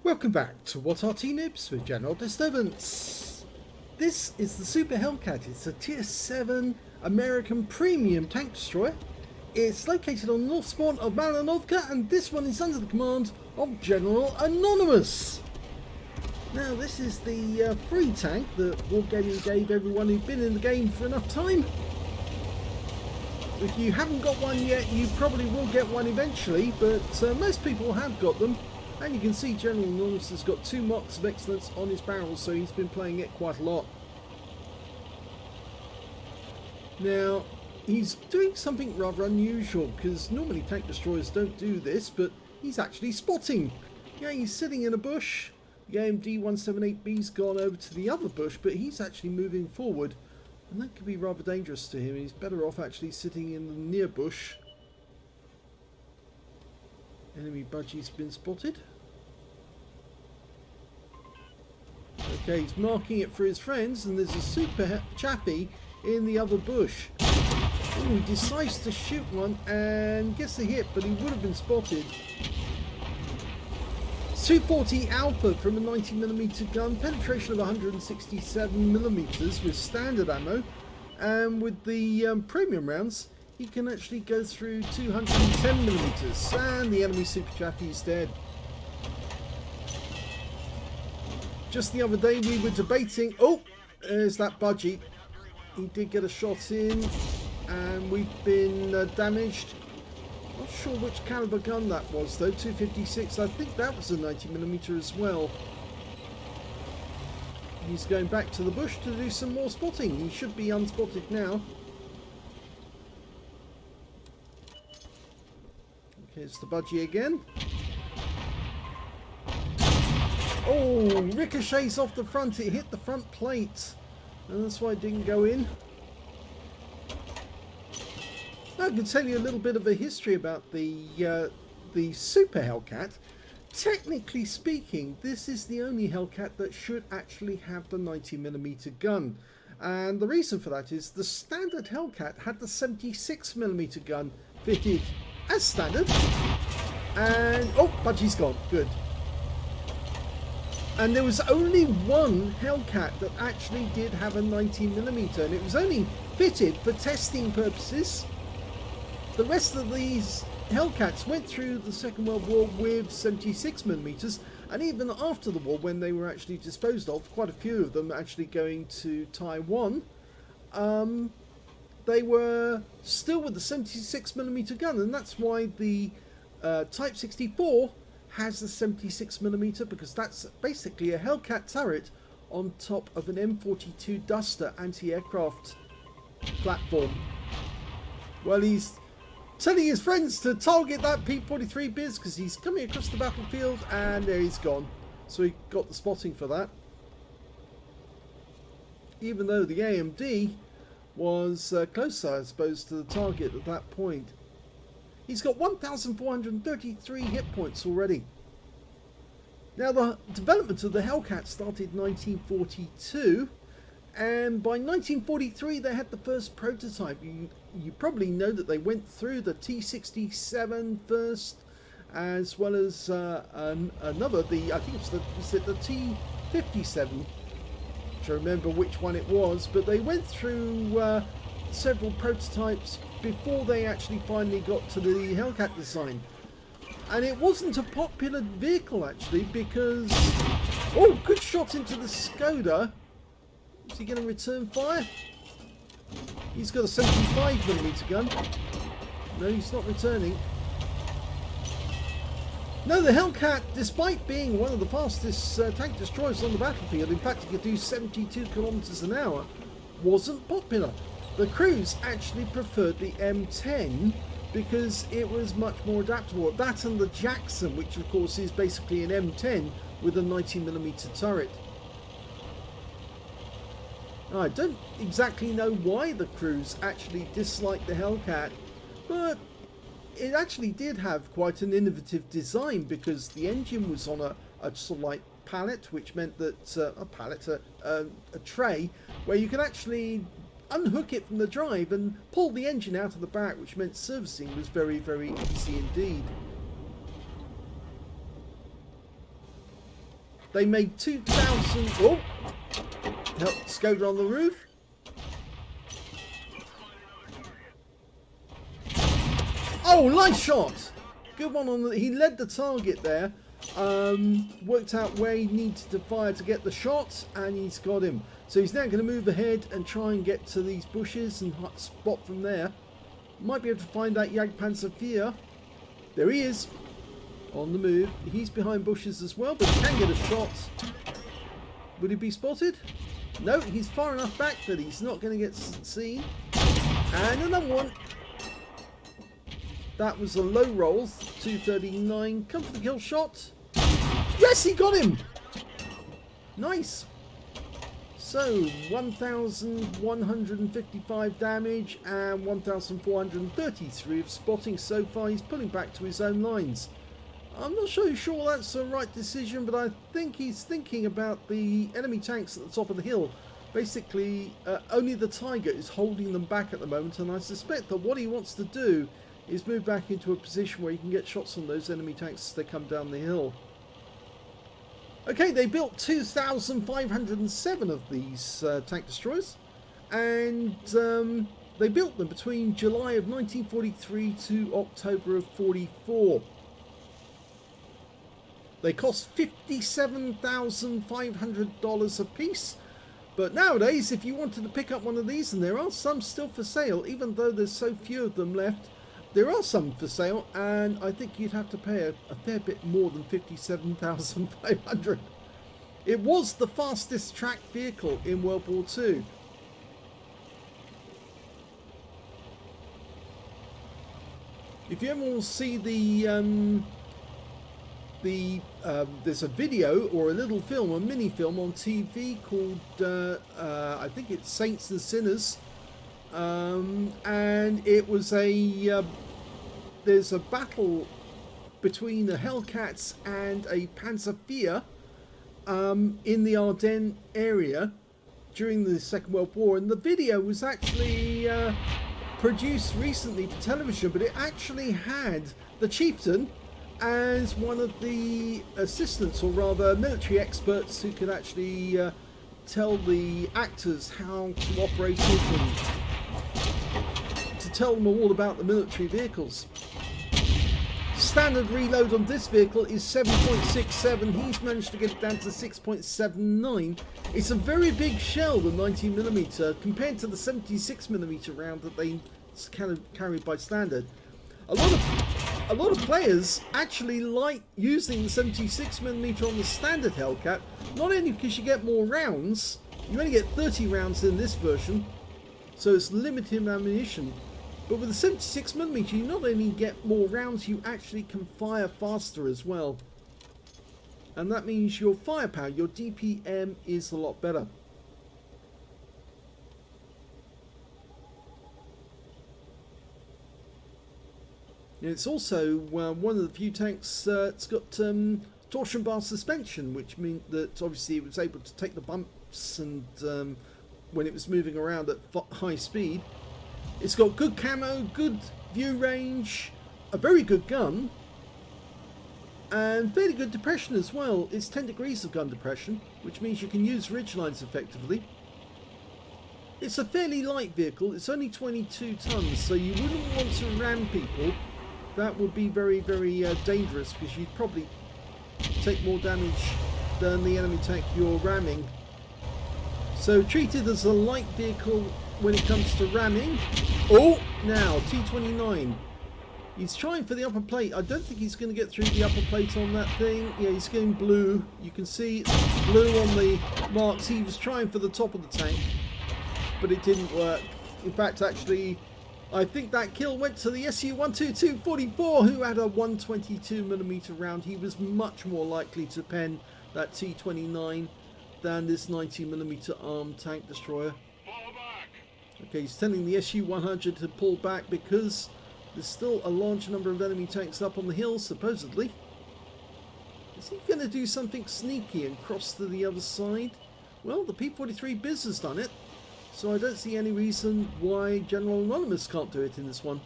Welcome back to What Arty Noobs with General Disturbance. This is the Super Hellcat. It's a Tier 7 American premium tank destroyer. It's located on the north spawn of Malinovka, and this one is under the command of General Anonymous. Now this is the free tank that Wargaming gave everyone who'd been in the game for enough time. If you haven't got one yet, you probably will get one eventually, but most people have got them. And you can see General Anonymous has got 2 marks of excellence on his barrels, so he's been playing it quite a lot. Now, he's doing something rather unusual, because normally tank destroyers don't do this, but he's actually spotting. Yeah, he's sitting in a bush. The AMD 178B's gone over to the other bush, but he's actually moving forward. And that could be rather dangerous to him. He's better off actually sitting in the near bush. Enemy budgie's been spotted. Okay, he's marking it for his friends, and there's a super chappy in the other bush. Ooh, he decides to shoot one and gets a hit, but he would have been spotted. 240 Alpha from a 90mm gun, penetration of 167mm with standard ammo, and with the premium rounds he can actually go through 210mm, and the enemy super chappy is dead. Just the other day we were debating, oh, there's that budgie. He did get a shot in, and we've been damaged. Not sure which caliber gun that was though, 256, I think that was a 90mm as well. He's going back to the bush to do some more spotting. He should be unspotted now. Okay, it's the budgie again. Oh, ricochets off the front, it hit the front plate, and that's why it didn't go in. I can tell you a little bit of a history about the Super Hellcat. Technically speaking, this is the only Hellcat that should actually have the 90mm gun. And the reason for that is the standard Hellcat had the 76mm gun fitted as standard. And, oh, budgie's gone, good. And there was only one Hellcat that actually did have a 90mm, and it was only fitted for testing purposes. The rest of these Hellcats went through the Second World War with 76mm, and even after the war, when they were actually disposed of, quite a few of them actually going to Taiwan, they were still with the 76mm gun, and that's why the Type 64 has the 76mm, because that's basically a Hellcat turret on top of an M42 Duster anti-aircraft platform. Well, he's telling his friends to target that P-43 biz because he's coming across the battlefield, and there he's gone. So he got the spotting for that. Even though the AMD was closer, I suppose, to the target at that point. He's got 1,433 hit points already. Now, the development of the Hellcat started in 1942, and by 1943 they had the first prototype. You probably know that they went through the T67 first, as well as another, I think it was the T57, to remember which one it was, but they went through several prototypes before they actually finally got to the Hellcat design. And it wasn't a popular vehicle actually, because, oh, good shot into the Skoda. Is he going to return fire? He's got a 75mm gun. No, he's not returning. No, the Hellcat, despite being one of the fastest tank destroyers on the battlefield, in fact it could do 72 kilometers an hour, wasn't popular. The crews actually preferred the M10 because it was much more adaptable. That and the Jackson, which of course is basically an M10 with a 90mm turret. I don't exactly know why the crews actually disliked the Hellcat, but it actually did have quite an innovative design, because the engine was on a sort of like pallet, which meant that a tray where you could actually unhook it from the drive and pull the engine out of the back, which meant servicing was very, very easy indeed. They made 2,000... Oh! Help, Skoda on the roof. Oh, nice shot! Good one on the... He led the target there. Worked out where he needed to fire to get the shot, and he's got him. So he's now going to move ahead and try and get to these bushes and spot from there. Might be able to find that Jagdpanzer. There he is, on the move. He's behind bushes as well, but he can get a shot. Would he be spotted? No, he's far enough back that he's not going to get seen. And another one. That was a low roll, 239. Come for the kill shot. Yes, he got him. Nice. So 1,155 damage and 1,433 of spotting so far. He's pulling back to his own lines. I'm not so sure that's the right decision, but I think he's thinking about the enemy tanks at the top of the hill. Basically, only the Tiger is holding them back at the moment, and I suspect that what he wants to do is move back into a position where he can get shots on those enemy tanks as they come down the hill. Okay, they built 2,507 of these tank destroyers, and they built them between July of 1943 to October of 44. They cost $57,500 a piece, but nowadays if you wanted to pick up one of these, and there are some still for sale, even though there's so few of them left, there are some for sale, and I think you'd have to pay a fair bit more than $57,500. It was the fastest tracked vehicle in World War II. If you ever want to see there's a video or a little film, a mini film on TV called I think it's Saints and Sinners. And it was there's a battle between the Hellcats and a Panzer in the Ardennes area during the Second World War, and the video was actually produced recently for television, but it actually had the chieftain as one of the assistants, or rather military experts, who could actually tell the actors how to operate it and to tell them all about the military vehicles. Standard reload on this vehicle is 7.67. He's managed to get it down to 6.79. It's a very big shell, the 90mm, compared to the 76mm round that they kind of carried by standard. A lot of players actually like using the 76mm on the standard Hellcat, not only because you get more rounds, you only get 30 rounds in this version, so it's limited ammunition. But with the 76mm, you not only get more rounds, you actually can fire faster as well. And that means your firepower, your DPM, is a lot better. It's also one of the few tanks that's got torsion bar suspension, which means that obviously it was able to take the bumps and when it was moving around at high speed. It's got good camo, good view range, a very good gun, and fairly good depression as well. It's 10 degrees of gun depression, which means you can use ridgelines effectively. It's a fairly light vehicle. It's only 22 tons, so you wouldn't want to ram people. That would be very, very dangerous, because you'd probably take more damage than the enemy tank you're ramming. So treated as a light vehicle when it comes to ramming. Oh, now T-29. He's trying for the upper plate. I don't think he's going to get through the upper plate on that thing. Yeah, he's getting blue. You can see blue on the marks. He was trying for the top of the tank, but it didn't work. In fact, actually, I think that kill went to the Su-122-44, who had a 122mm round. He was much more likely to pen that T-29 than this 90mm armed tank destroyer. Okay, he's telling the Su-100 to pull back because there's still a large number of enemy tanks up on the hill, supposedly. Is he going to do something sneaky and cross to the other side? Well, the P-43 Biz has done it, so I don't see any reason why General Anonymous can't do it in this one.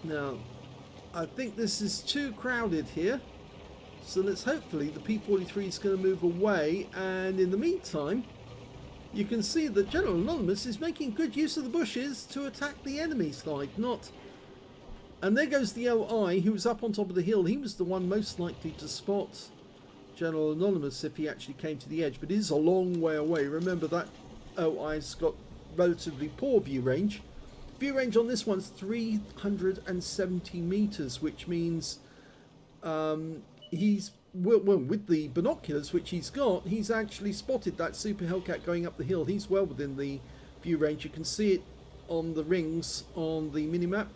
Now, I think this is too crowded here. So let's hopefully the P-43 is going to move away. And in the meantime, you can see that General Anonymous is making good use of the bushes to attack the enemy side. And there goes the OI who was up on top of the hill. He was the one most likely to spot General Anonymous if he actually came to the edge. But it is a long way away. Remember that OI's got relatively poor view range. View range on this one's 370 meters, which means he's well, with the binoculars which he's got, he's actually spotted that Super Hellcat going up the hill. He's well within the view range. You can see it on the rings on the minimap.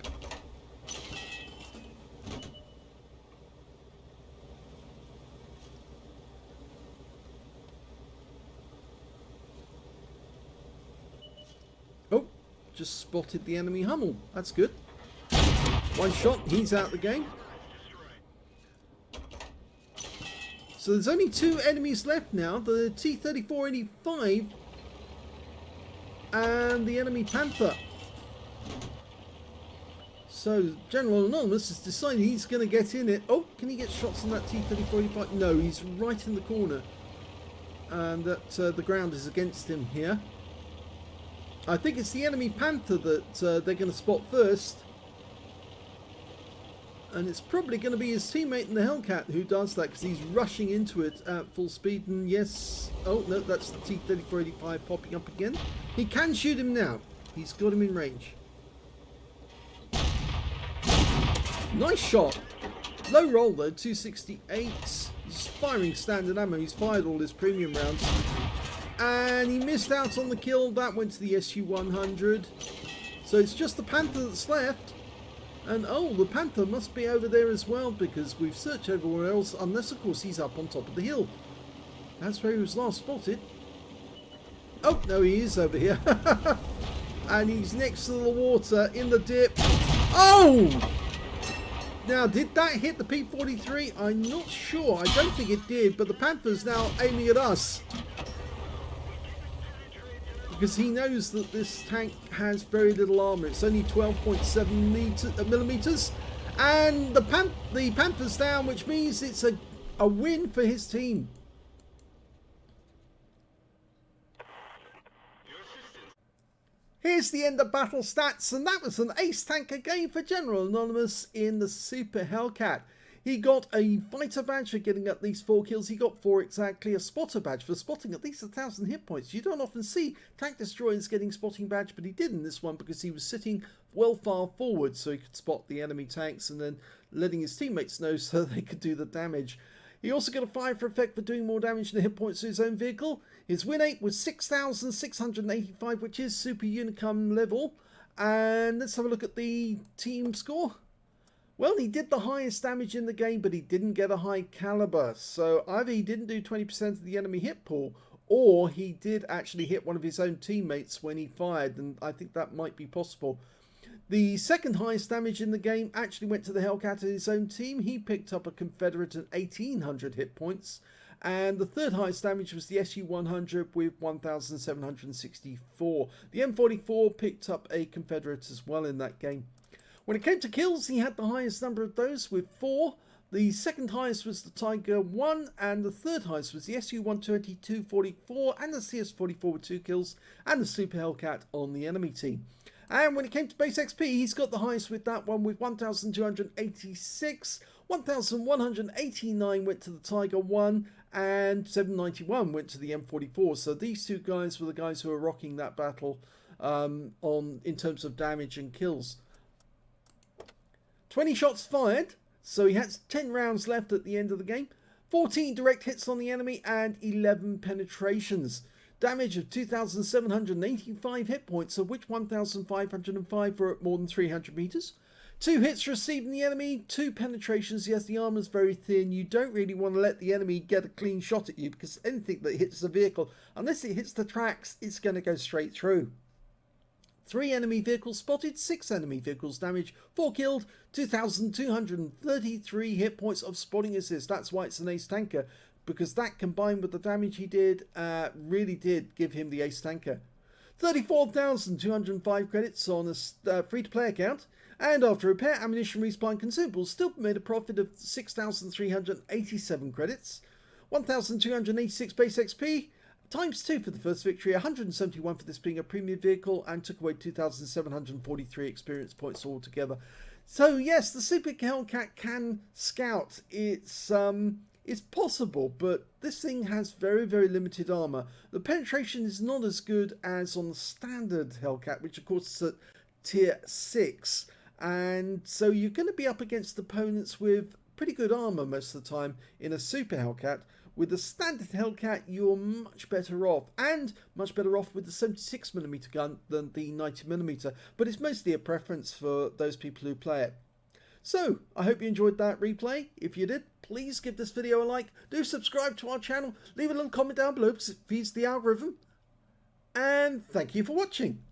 Oh, just spotted the enemy Hummel. That's good. One shot, he's out the game. So there's only two enemies left now, the T-3485 and the enemy Panther. So General Anonymous has decided he's going to get in it. Oh, can he get shots on that T-3485? No, he's right in the corner. And that the ground is against him here. I think it's the enemy Panther that they're going to spot first. And it's probably going to be his teammate in the Hellcat who does that, because he's rushing into it at full speed. And yes, oh no, that's the T-3485 popping up again. He can shoot him now. He's got him in range. Nice shot. Low roll though, 268. He's firing standard ammo. He's fired all his premium rounds. And he missed out on the kill. That went to the SU-100. So it's just the Panther that's left. And oh, the Panther must be over there as well, because we've searched everywhere else, unless of course he's up on top of the hill. That's where he was last spotted. Oh, no, he is over here. And he's next to the water in the dip. Oh! Now, did that hit the P-43? I'm not sure. I don't think it did, but the Panther's now aiming at us. Because he knows that this tank has very little armor. It's only 12.7 millimeters. And the Panther's down, which means it's a win for his team. Here's the end of battle stats, and that was an ace tanker game for General Anonymous in the Super Hellcat. He got a fighter badge for getting at least 4 kills. He got 4 exactly. A spotter badge for spotting at least 1,000 hit points. You don't often see tank destroyers getting spotting badge, but he did in this one because he was sitting well far forward so he could spot the enemy tanks and then letting his teammates know so they could do the damage. He also got a fire for effect for doing more damage than hit points to his own vehicle. His win rate was 6,685, which is Super Unicum level. And let's have a look at the team score. Well, he did the highest damage in the game, but he didn't get a high caliber. So either he didn't do 20% of the enemy hit pool, or he did actually hit one of his own teammates when he fired, and I think that might be possible. The second highest damage in the game actually went to the Hellcat and his own team. He picked up a Confederate at 1,800 hit points. And the third highest damage was the SU-100 with 1,764. The M44 picked up a Confederate as well in that game. When it came to kills, he had the highest number of those with 4. The second highest was the Tiger 1, and the third highest was the SU-122 44 and the CS-44 with 2 kills, and the Super Hellcat on the enemy team. And when it came to base XP, he's got the highest with that one with 1,286. 1,189 went to the Tiger 1, and 791 went to the M44. So these two guys were the guys who were rocking that battle in terms of damage and kills. 20 shots fired, so he has 10 rounds left at the end of the game. 14 direct hits on the enemy and 11 penetrations. Damage of 2,785 hit points, of which 1,505 were at more than 300 meters. 2 hits received in the enemy, 2 penetrations. Yes, the armor's very thin. You don't really want to let the enemy get a clean shot at you, because anything that hits the vehicle, unless it hits the tracks, it's going to go straight through. 3 enemy vehicles spotted, 6 enemy vehicles damaged, 4 killed, 2,233 hit points of spotting assist. That's why it's an ace tanker, because that combined with the damage he did really did give him the ace tanker. 34,205 credits on a free-to-play account. And after repair, ammunition, resupply and consumables still made a profit of 6,387 credits, 1,286 base XP, times 2 for the first victory, 171 for this being a premium vehicle, and took away 2,743 experience points altogether. So yes, the Super Hellcat can scout. It's possible, but this thing has very, very limited armor. The penetration is not as good as on the standard Hellcat, which of course is at tier 6. And so you're going to be up against opponents with pretty good armor most of the time in a Super Hellcat. With the standard Hellcat, you're much better off, and much better off with the 76mm gun than the 90mm, but it's mostly a preference for those people who play it. So, I hope you enjoyed that replay. If you did, please give this video a like, do subscribe to our channel, leave a little comment down below because it feeds the algorithm, and thank you for watching.